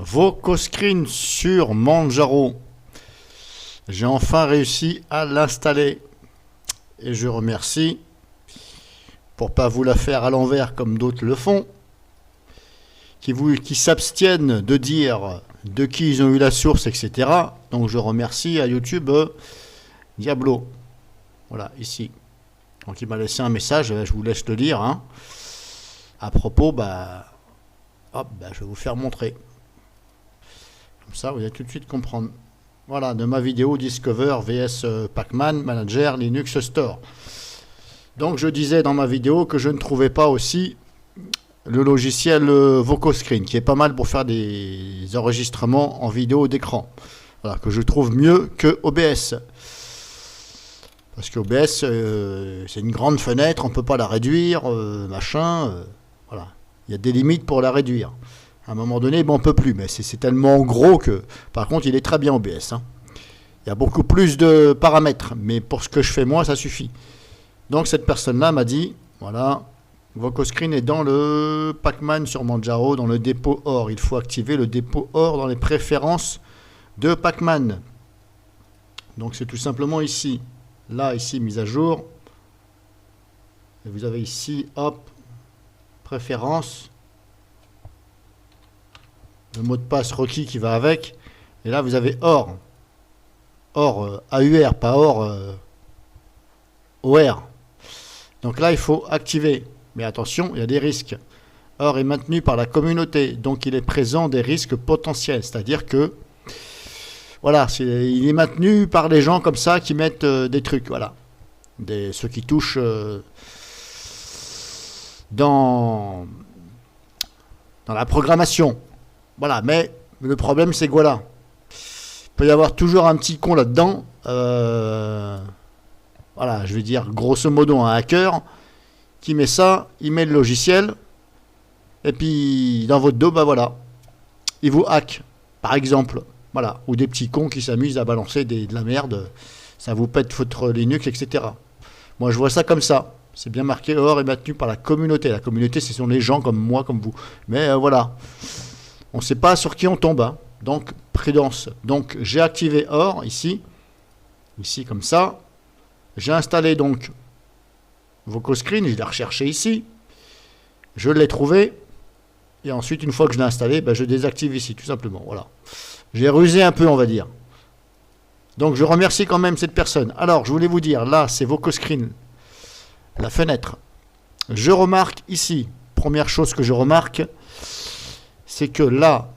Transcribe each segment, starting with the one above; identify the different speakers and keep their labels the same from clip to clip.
Speaker 1: VocoScreen sur Manjaro. J'ai enfin réussi à l'installer. Et je remercie, pour pas vous la faire à l'envers comme d'autres le font, qui s'abstiennent de dire de qui ils ont eu la source, etc. Donc je remercie à YouTube Diablo. Voilà, ici. Donc il m'a laissé un message, je vous laisse le lire. Hein. À propos, je vais vous faire montrer. Comme ça, vous allez tout de suite comprendre. Voilà, de ma vidéo Discover vs Pacman Manager Linux Store. Donc je disais dans ma vidéo que je ne trouvais pas aussi le logiciel VocoScreen, qui est pas mal pour faire des enregistrements en vidéo d'écran. Voilà, que je trouve mieux que OBS. Parce que OBS, c'est une grande fenêtre, on ne peut pas la réduire, voilà. Il y a des limites pour la réduire. À un moment donné, on ne peut plus, mais c'est tellement gros que... Par contre, il est très bien OBS. Hein. Il y a beaucoup plus de paramètres, mais pour ce que je fais moi, ça suffit. Donc cette personne-là m'a dit, voilà, VocoScreen est dans le Pacman sur Manjaro, dans le dépôt OR. Il faut activer le dépôt OR dans les préférences de Pacman. Donc c'est tout simplement ici. Là, ici, mise à jour. Et vous avez ici, hop, préférences. Le mot de passe requis qui va avec. Et là, vous avez OR. OR, AUR, pas OR, OR. Donc là, il faut activer. Mais attention, il y a des risques. OR est maintenu par la communauté. Donc, il est présent des risques potentiels. C'est-à-dire que, voilà, il est maintenu par les gens comme ça qui mettent des trucs. Voilà. Ceux qui touchent dans la programmation. Voilà, mais le problème, c'est que voilà. Il peut y avoir toujours un petit con là-dedans. Voilà, je vais dire grosso modo un hacker qui met ça, il met le logiciel, et puis dans votre dos, voilà, il vous hack, par exemple. Voilà, ou des petits cons qui s'amusent à balancer de la merde, ça vous pète votre Linux, etc. Moi, je vois ça comme ça. C'est bien marqué, OR est maintenu par la communauté. La communauté, ce sont les gens comme moi, comme vous. Mais voilà. On ne sait pas sur qui on tombe. Hein. Donc, prudence. Donc, j'ai activé OR ici. Ici, comme ça. J'ai installé donc VocoScreen. Je l'ai recherché ici. Je l'ai trouvé. Et ensuite, une fois que je l'ai installé, je désactive ici, tout simplement. Voilà. J'ai rusé un peu, on va dire. Donc, je remercie quand même cette personne. Alors, je voulais vous dire, là, c'est VocoScreen. La fenêtre. Je remarque ici, première chose que je remarque, c'est que là,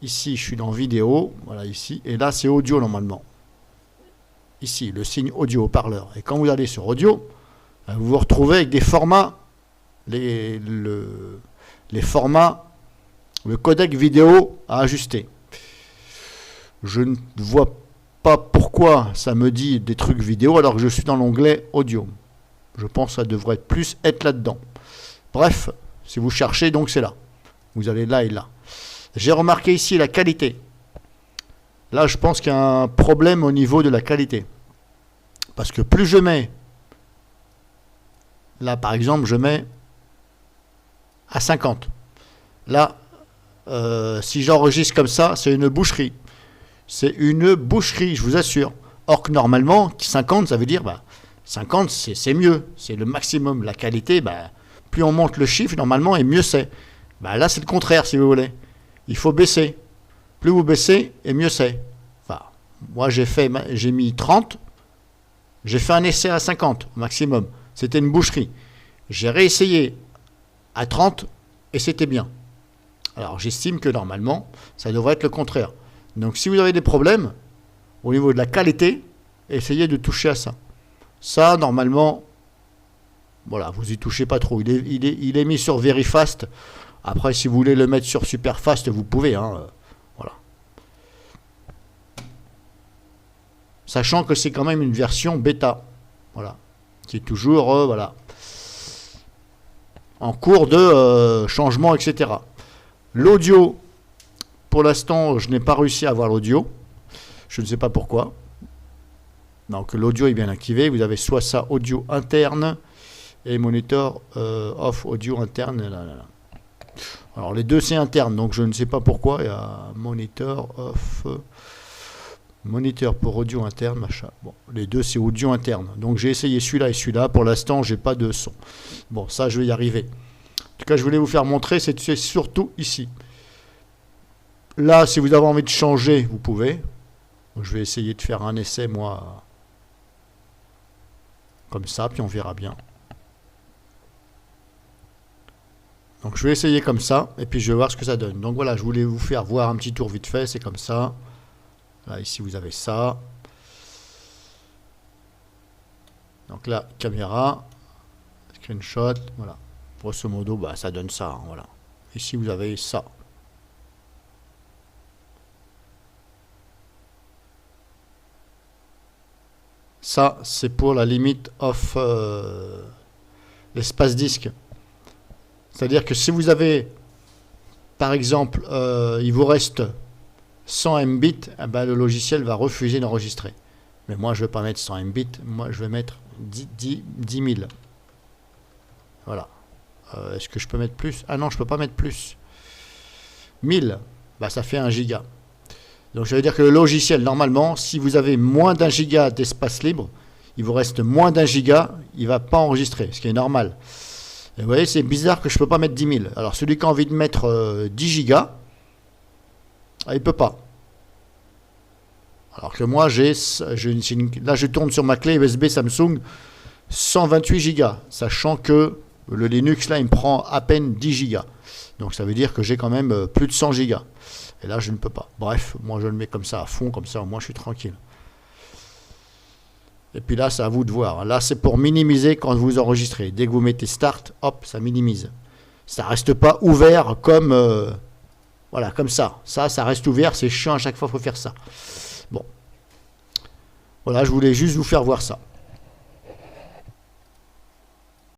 Speaker 1: ici, je suis dans vidéo, voilà ici, et là, c'est audio normalement. Ici, le signe audio, haut-parleur. Et quand vous allez sur audio, vous vous retrouvez avec des formats, les formats, le codec vidéo à ajuster. Je ne vois pas pourquoi ça me dit des trucs vidéo alors que je suis dans l'onglet audio. Je pense que ça devrait plus être là-dedans. Bref, si vous cherchez, donc c'est là. Vous allez là et là. J'ai remarqué ici la qualité. Là, je pense qu'il y a un problème au niveau de la qualité. Parce que plus je mets, là par exemple, je mets à 50. Là, si j'enregistre comme ça, c'est une boucherie. C'est une boucherie, je vous assure. Or que normalement, 50, ça veut dire... 50, c'est mieux, c'est le maximum. La qualité, plus on monte le chiffre, normalement, et mieux c'est. Là, c'est le contraire, si vous voulez. Il faut baisser. Plus vous baissez, et mieux c'est. Enfin, moi, j'ai mis 30. J'ai fait un essai à 50, au maximum. C'était une boucherie. J'ai réessayé à 30, et c'était bien. Alors, j'estime que, normalement, ça devrait être le contraire. Donc, si vous avez des problèmes, au niveau de la qualité, essayez de toucher à ça. Ça, normalement, voilà, vous y touchez pas trop. Il est mis sur Very Fast. Après, si vous voulez le mettre sur Super Fast, vous pouvez. Hein, voilà. Sachant que c'est quand même une version bêta. Voilà. Qui est toujours, voilà, en cours de changement, etc. L'audio, pour l'instant, je n'ai pas réussi à avoir l'audio. Je ne sais pas pourquoi. Donc l'audio est bien activé, vous avez soit ça audio interne et monitor off audio interne. Alors les deux c'est interne, donc je ne sais pas pourquoi. Il y a monitor off, moniteur pour audio interne, machin. Bon, les deux c'est audio interne. Donc j'ai essayé celui-là et celui-là. Pour l'instant, j'ai pas de son. Bon, ça je vais y arriver. En tout cas, je voulais vous faire montrer, c'est surtout ici. Là, si vous avez envie de changer, vous pouvez. Je vais essayer de faire un essai, moi, comme ça, puis on verra bien. Donc je vais essayer comme ça, et puis je vais voir ce que ça donne. Donc voilà, je voulais vous faire voir un petit tour vite fait, c'est comme ça. Là, ici, vous avez ça. Donc là, caméra, screenshot, voilà. Grosso modo, bah, ça donne ça, hein, voilà. Ici, vous avez ça. Ça, c'est pour la limite of l'espace disque. C'est-à-dire que si vous avez, par exemple, il vous reste 100 Mbit, eh ben, le logiciel va refuser d'enregistrer. Mais moi, je ne vais pas mettre 100 Mbit, moi, je vais mettre 10 000. Voilà. Est-ce que je peux mettre plus? Ah non, je ne peux pas mettre plus. 1000, bah, ça fait 1 giga. Donc ça veut dire que le logiciel, normalement, si vous avez moins d'1 giga d'espace libre, il vous reste moins d'1 giga, il ne va pas enregistrer, ce qui est normal. Et vous voyez, c'est bizarre que je ne peux pas mettre 10 000. Alors celui qui a envie de mettre 10 gigas, il ne peut pas. Alors que moi, là je tourne sur ma clé USB Samsung 128 gigas, sachant que le Linux, là, il me prend à peine 10 gigas. Donc ça veut dire que j'ai quand même plus de 100 gigas. Et là, je ne peux pas. Bref, moi, je le mets comme ça à fond, comme ça, au moins, je suis tranquille. Et puis là, c'est à vous de voir. Là, c'est pour minimiser quand vous enregistrez. Dès que vous mettez Start, hop, ça minimise. Ça reste pas ouvert comme... voilà, comme ça. Ça reste ouvert. C'est chiant, à chaque fois, il faut faire ça. Bon. Voilà, je voulais juste vous faire voir ça.